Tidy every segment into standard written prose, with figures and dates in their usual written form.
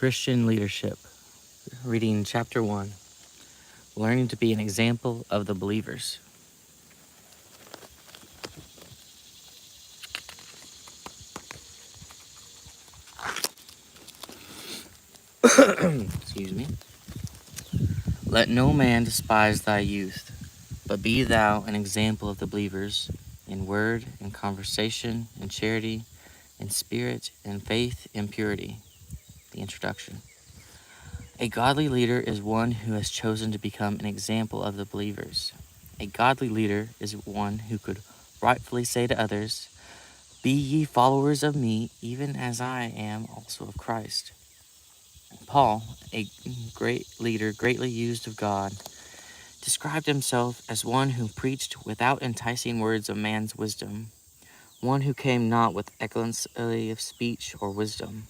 Christian leadership. Reading chapter 1. Learning to be an example of the believers. Excuse me. Let no man despise thy youth, but be thou an example of the believers in word, in conversation, in charity, in spirit, in faith, in purity. The introduction. A godly leader is one who has chosen to become an example of the believers. A godly leader is one who could rightfully say to others, "Be ye followers of me, even as I am also of Christ." Paul, a great leader, greatly used of God, described himself as one who preached without enticing words of man's wisdom, one who came not with excellency of speech or wisdom,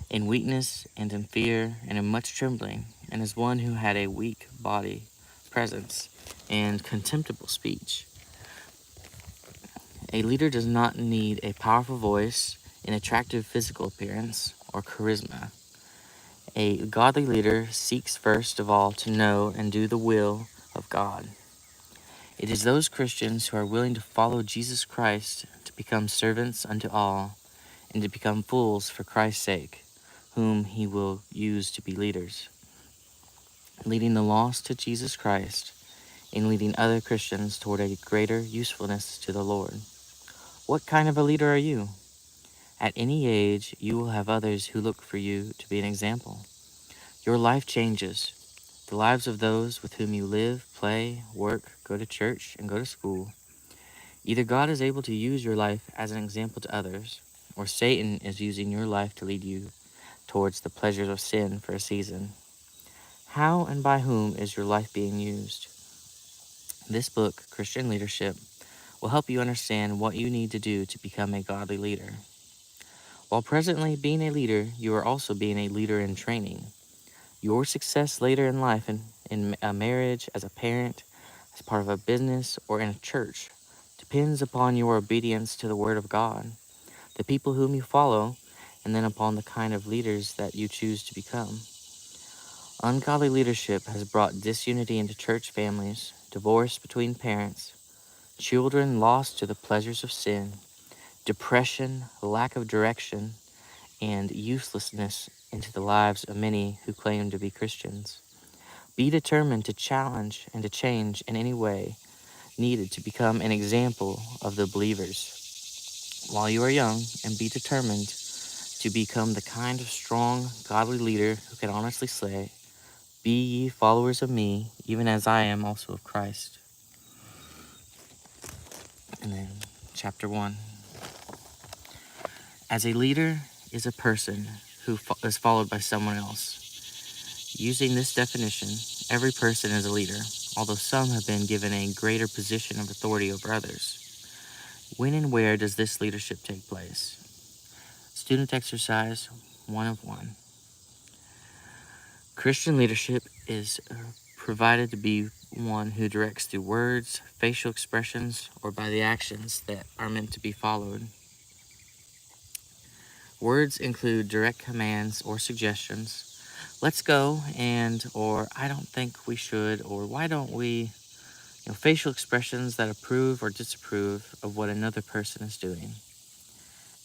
in weakness and in fear and in much trembling, and as one who had a weak body, presence, and contemptible speech. A leader does not need a powerful voice, an attractive physical appearance, or charisma. A godly leader seeks first of all to know and do the will of God. It is those Christians who are willing to follow Jesus Christ to become servants unto all and to become fools for Christ's sake, whom he will use to be leaders, leading the lost to Jesus Christ and leading other Christians toward a greater usefulness to the Lord. What kind of a leader are you? At any age, you will have others who look for you to be an example. Your life changes. The lives of those with whom you live, play, work, go to church, and go to school. Either God is able to use your life as an example to others, or Satan is using your life to lead you towards the pleasures of sin for a season. How and by whom is your life being used? This book, Christian Leadership, will help you understand what you need to do to become a godly leader. While presently being a leader, you are also being a leader in training. Your success later in life, in a marriage, as a parent, as part of a business, or in a church, depends upon your obedience to the Word of God, the people whom you follow, and then upon the kind of leaders that you choose to become. Ungodly leadership has brought disunity into church families, divorce between parents, children lost to the pleasures of sin, depression, lack of direction, and uselessness into the lives of many who claim to be Christians. Be determined to challenge and to change in any way needed to become an example of the believers while you are young, and be determined to become the kind of strong, godly leader who can honestly say, "Be ye followers of me, even as I am also of Christ." And then, chapter 1. As a leader is a person who is followed by someone else. Using this definition, every person is a leader, although some have been given a greater position of authority over others. When and where does this leadership take place? Student exercise 1 of 1. Christian leadership is provided to be one who directs through words, facial expressions, or by the actions that are meant to be followed. Words include direct commands or suggestions. Let's go, and, or I don't think we should, or why don't we? Facial expressions that approve or disapprove of what another person is doing.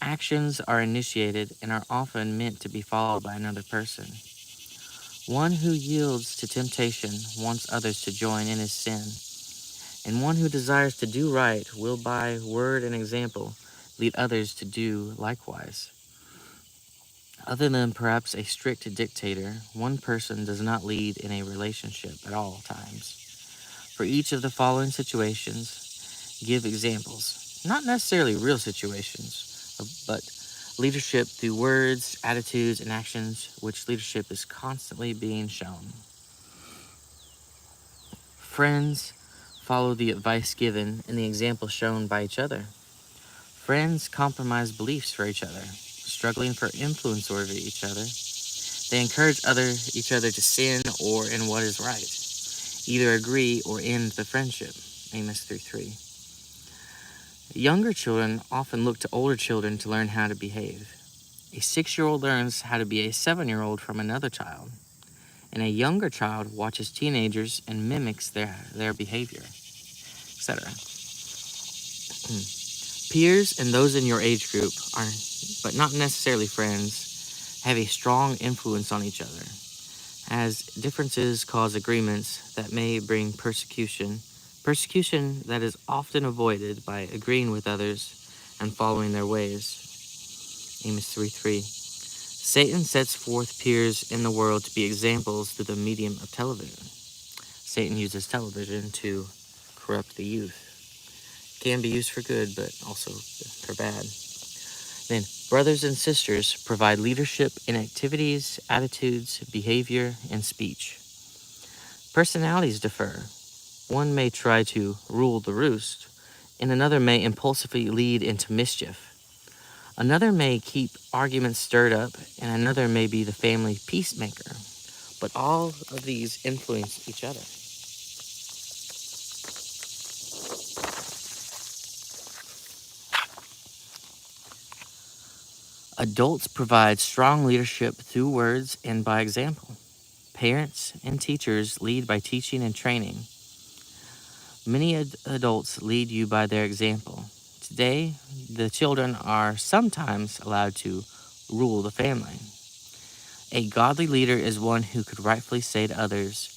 Actions are initiated and are often meant to be followed by another person. One who yields to temptation wants others to join in his sin, and one who desires to do right will by word and example lead others to do likewise. Other than perhaps a strict dictator, one person does not lead in a relationship at all times. For each of the following situations, give examples, not necessarily real situations, but leadership through words, attitudes, and actions, which leadership is constantly being shown. Friends follow the advice given and the example shown by each other. Friends compromise beliefs for each other, struggling for influence over each other. They encourage each other to sin or in what is right, either agree or end the friendship. Amos 3:3. Younger children often look to older children to learn how to behave. A 6-year-old learns how to be a 7-year-old from another child, and a younger child watches teenagers and mimics their behavior, etc. Peers and those in your age group are, but not necessarily friends, have a strong influence on each other, as differences cause agreements that may bring persecution that is often avoided by agreeing with others and following their ways. Amos 3:3. Satan sets forth peers in the world to be examples through the medium of television. Satan uses television to corrupt the youth. It can be used for good, but also for bad. Then, brothers and sisters provide leadership in activities, attitudes, behavior, and speech. Personalities differ. One may try to rule the roost, and another may impulsively lead into mischief. Another may keep arguments stirred up, and another may be the family peacemaker. But all of these influence each other. Adults provide strong leadership through words and by example. Parents and teachers lead by teaching and training. Many adults lead you by their example. Today, the children are sometimes allowed to rule the family. A godly leader is one who could rightfully say to others,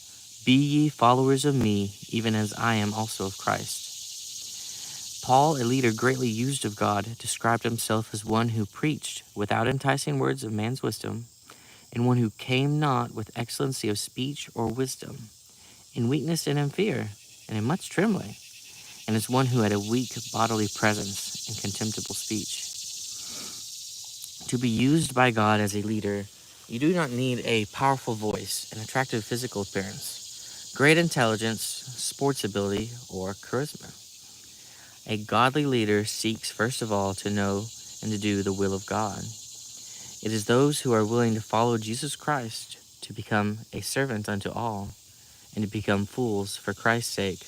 "Be ye followers of me, even as I am also of Christ." Paul, a leader greatly used of God, described himself as one who preached without enticing words of man's wisdom, and one who came not with excellency of speech or wisdom, in weakness and in fear, and in much trembling, and as one who had a weak bodily presence and contemptible speech. To be used by God as a leader, you do not need a powerful voice, an attractive physical appearance, great intelligence, sports ability, or charisma. A godly leader seeks first of all to know and to do the will of God. It is those who are willing to follow Jesus Christ to become a servant unto all, and to become fools for Christ's sake,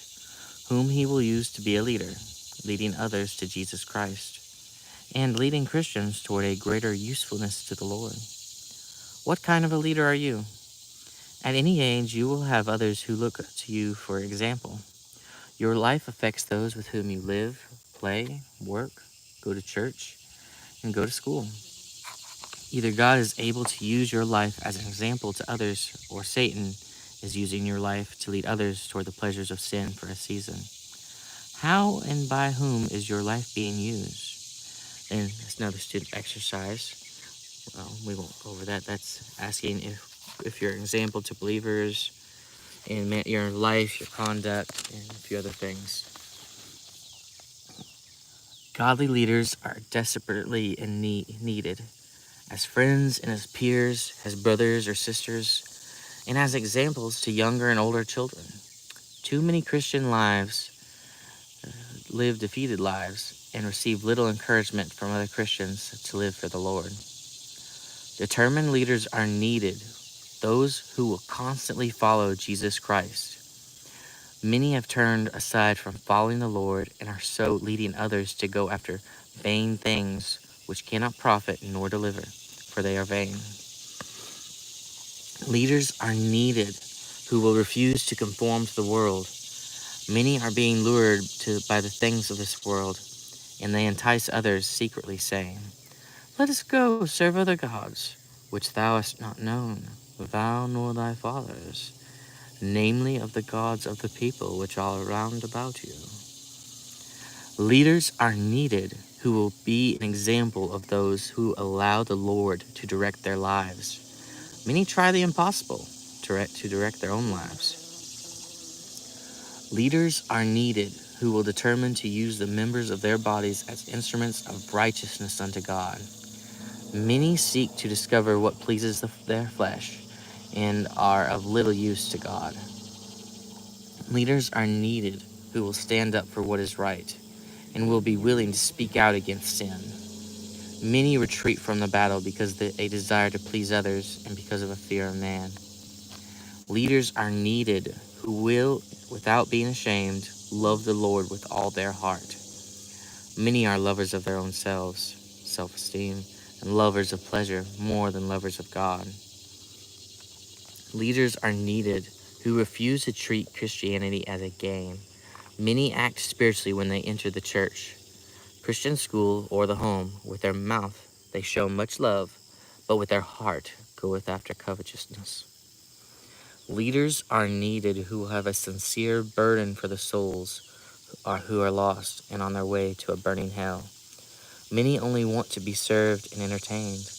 whom he will use to be a leader, leading others to Jesus Christ, and leading Christians toward a greater usefulness to the Lord. What kind of a leader are you? At any age, you will have others who look to you for example. Your life affects those with whom you live, play, work, go to church, and go to school. Either God is able to use your life as an example to others, or Satan is using your life to lead others toward the pleasures of sin for a season. How and by whom is your life being used? And that's another student exercise. We won't go over that. That's asking if you're an example to believers in your life, your conduct, and a few other things. Godly leaders are desperately needed as friends and as peers, as brothers or sisters, and as examples to younger and older children. Too many Christian lives live defeated lives and receive little encouragement from other Christians to live for the Lord. Determined leaders are needed, those who will constantly follow Jesus Christ. Many have turned aside from following the Lord and are so leading others to go after vain things which cannot profit nor deliver, for they are vain. Leaders are needed who will refuse to conform to the world. Many are being lured by the things of this world, and they entice others secretly, saying, "Let us go serve other gods, which thou hast not known, thou nor thy fathers, namely of the gods of the people which are round about you." Leaders are needed who will be an example of those who allow the Lord to direct their lives. Many try the impossible to direct their own lives. Leaders are needed who will determine to use the members of their bodies as instruments of righteousness unto God. Many seek to discover what pleases their flesh and are of little use to God. Leaders are needed who will stand up for what is right and will be willing to speak out against sin. Many retreat from the battle because they desire to please others and because of a fear of man. Leaders are needed who will, without being ashamed, love the Lord with all their heart. Many are lovers of their own selves, self-esteem, and lovers of pleasure more than lovers of God. Leaders are needed who refuse to treat Christianity as a game. Many act spiritually when they enter the church, Christian school, or the home. With their mouth they show much love, but with their heart goeth after covetousness. Leaders are needed who have a sincere burden for the souls who are lost and on their way to a burning hell. Many only want to be served and entertained,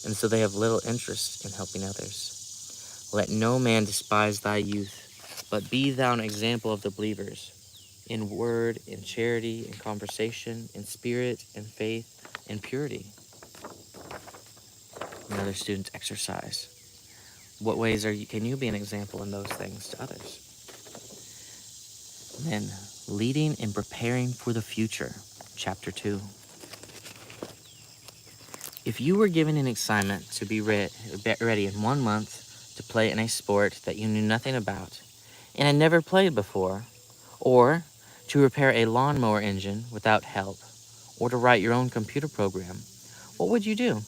and so they have little interest in helping others. Let no man despise thy youth, but be thou an example of the believers, in word, in charity, in conversation, in spirit, in faith, in purity. Another student exercise. What ways can you be an example in those things to others? Then, leading and preparing for the future, chapter 2. If you were given an assignment to be ready in 1 month to play in a sport that you knew nothing about and had never played before, or to repair a lawnmower engine without help, or to write your own computer program, what would you do?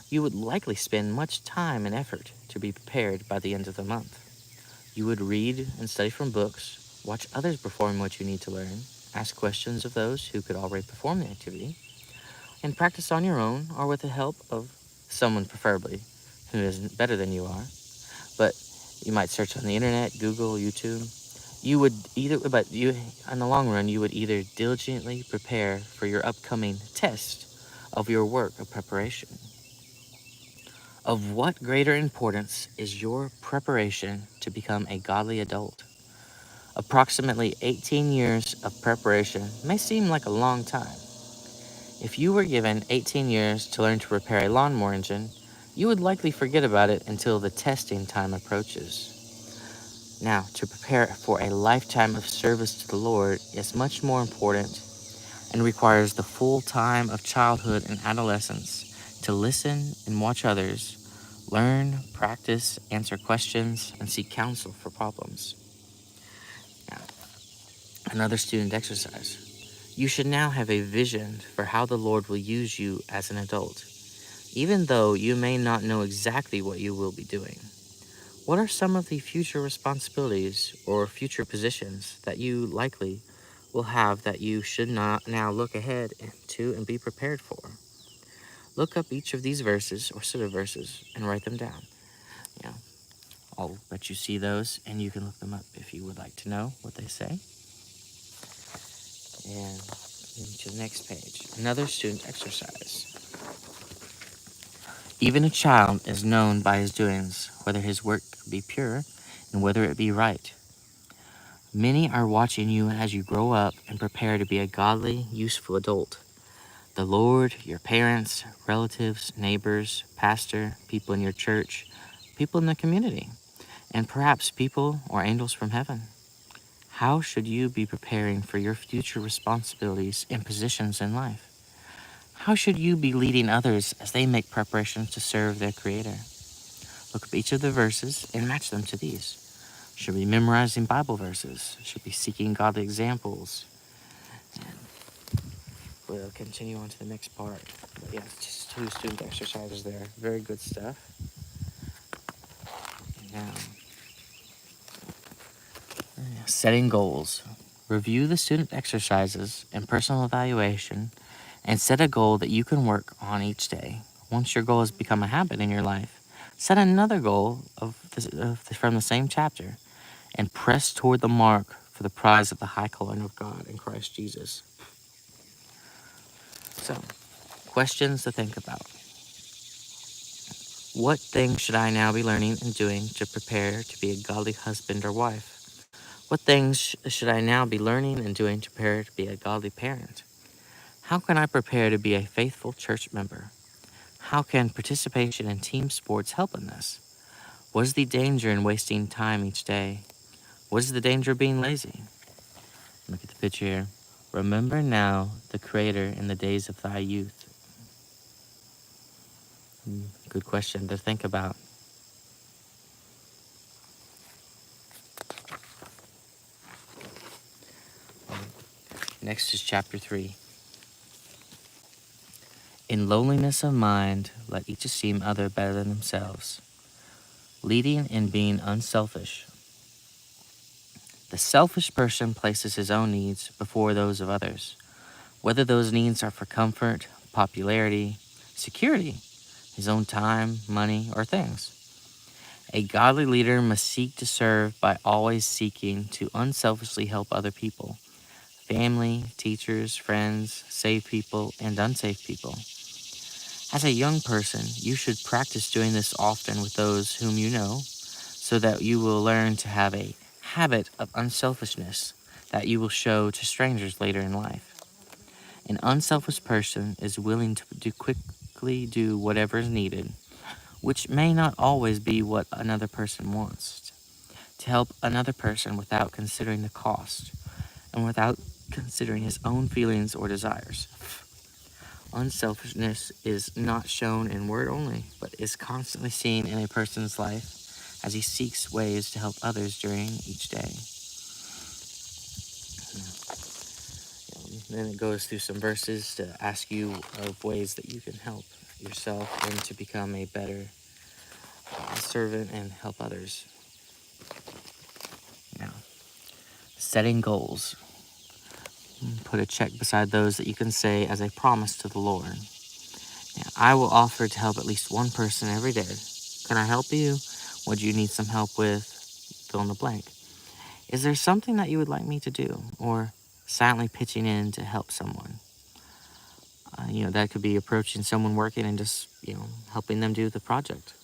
You would likely spend much time and effort to be prepared by the end of the month. You would read and study from books, watch others perform what you need to learn, ask questions of those who could already perform the activity, and practice on your own or with the help of someone preferably who is better than you are. But you might search on the internet, Google, YouTube. You would in the long run, you would either diligently prepare for your upcoming test of your work of preparation. Of what greater importance is your preparation to become a godly adult? Approximately 18 years of preparation may seem like a long time. If you were given 18 years to learn to repair a lawnmower engine, you would likely forget about it until the testing time approaches. Now, to prepare for a lifetime of service to the Lord is much more important and requires the full time of childhood and adolescence to listen and watch others, learn, practice, answer questions, and seek counsel for problems. Now, another student exercise. You should now have a vision for how the Lord will use you as an adult, even though you may not know exactly what you will be doing. What are some of the future responsibilities or future positions that you likely will have that you should not now look ahead to and be prepared for? Look up each of these verses or set of verses and write them down. You know, I'll let you see those and you can look them up if you would like to know what they say. And into the next page, another student exercise. Even a child is known by his doings, whether his work be pure and whether it be right. Many are watching you as you grow up and prepare to be a godly, useful adult. The Lord, your parents, relatives, neighbors, pastor, people in your church, people in the community, and perhaps people or angels from heaven. How should you be preparing for your future responsibilities and positions in life? How should you be leading others as they make preparations to serve their Creator? Look up each of the verses and match them to these. Should be memorizing Bible verses. Should be seeking godly examples. And we'll continue on to the next part. But yeah, just 2 student exercises there. Very good stuff. Now, setting goals. Review the student exercises and personal evaluation and set a goal that you can work on each day. Once your goal has become a habit in your life, set another goal from the same chapter and press toward the mark for the prize of the high calling of God in Christ Jesus. So, questions to think about. What things should I now be learning and doing to prepare to be a godly husband or wife? What things should I now be learning and doing to prepare to be a godly parent? How can I prepare to be a faithful church member? How can participation in team sports help in this? What is the danger in wasting time each day? What is the danger of being lazy? Look at the picture here. Remember now the Creator in the days of thy youth. Good question to think about. Next is chapter 3. In lowliness of mind, let each esteem other better than themselves. Leading and being unselfish. The selfish person places his own needs before those of others, whether those needs are for comfort, popularity, security, his own time, money, or things. A godly leader must seek to serve by always seeking to unselfishly help other people, family, teachers, friends, saved people, and unsaved people. As a young person, you should practice doing this often with those whom you know, so that you will learn to have a habit of unselfishness that you will show to strangers later in life. An unselfish person is willing to quickly do whatever is needed, which may not always be what another person wants, to help another person without considering the cost and without considering his own feelings or desires. Unselfishness is not shown in word only, but is constantly seen in a person's life as he seeks ways to help others during each day. Then it goes through some verses to ask you of ways that you can help yourself and to become a better servant and help others. Now, setting goals. Put a check beside those that you can say as a promise to the Lord. Now, I will offer to help at least one person every day. Can I help you? What do you need some help with? Fill in the blank. Is there something that you would like me to do? Or silently pitching in to help someone? That could be approaching someone working and just, helping them do the project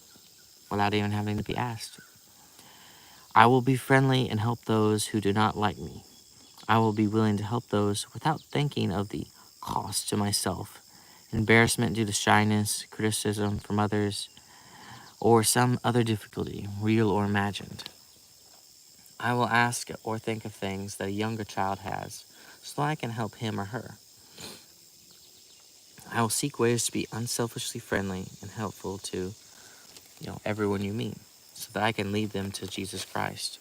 without even having to be asked. I will be friendly and help those who do not like me. I will be willing to help those without thinking of the cost to myself, embarrassment due to shyness, criticism from others, or some other difficulty, real or imagined. I will ask or think of things that a younger child has so I can help him or her. I will seek ways to be unselfishly friendly and helpful to, everyone you meet so that I can lead them to Jesus Christ.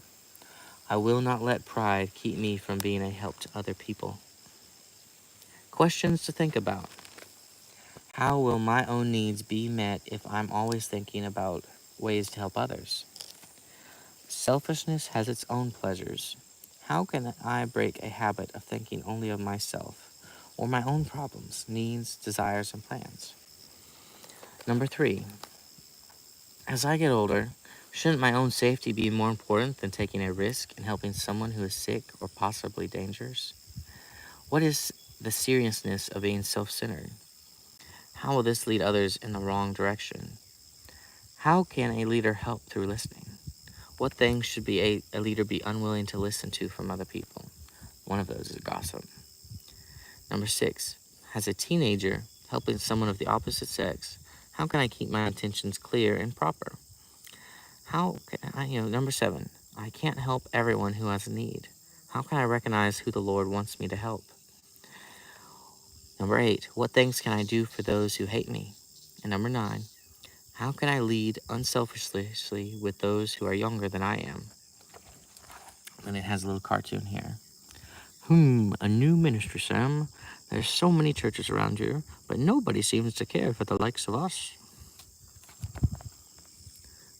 I will not let pride keep me from being a help to other people. Questions to think about. How will my own needs be met if I'm always thinking about ways to help others? Selfishness has its own pleasures. How can I break a habit of thinking only of myself or my own problems, needs, desires, and plans? Number 3, as I get older, shouldn't my own safety be more important than taking a risk in helping someone who is sick or possibly dangerous? What is the seriousness of being self-centered? How will this lead others in the wrong direction? How can a leader help through listening? What things should a leader be unwilling to listen to from other people? One of those is gossip. Number 6, as a teenager helping someone of the opposite sex, how can I keep my intentions clear and proper? How can I, number 7, I can't help everyone who has a need. How can I recognize who the Lord wants me to help? Number 8, what things can I do for those who hate me? And number 9, how can I lead unselfishly with those who are younger than I am? And it has a little cartoon here. A new ministry, Sam. There's so many churches around here, but nobody seems to care for the likes of us.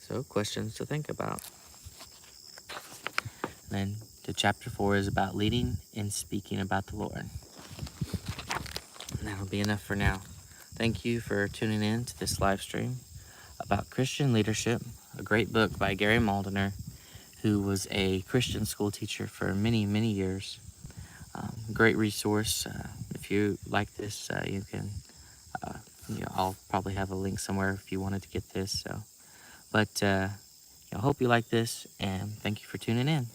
So, questions to think about. Then, the chapter 4 is about leading and speaking about the Lord. And that'll be enough for now. Thank you for tuning in to this live stream about Christian leadership, a great book by Gary Maldiner, who was a Christian school teacher for many, many years. Great resource. If you like this, you can, I'll probably have a link somewhere if you wanted to get this. But I hope you like this, and thank you for tuning in.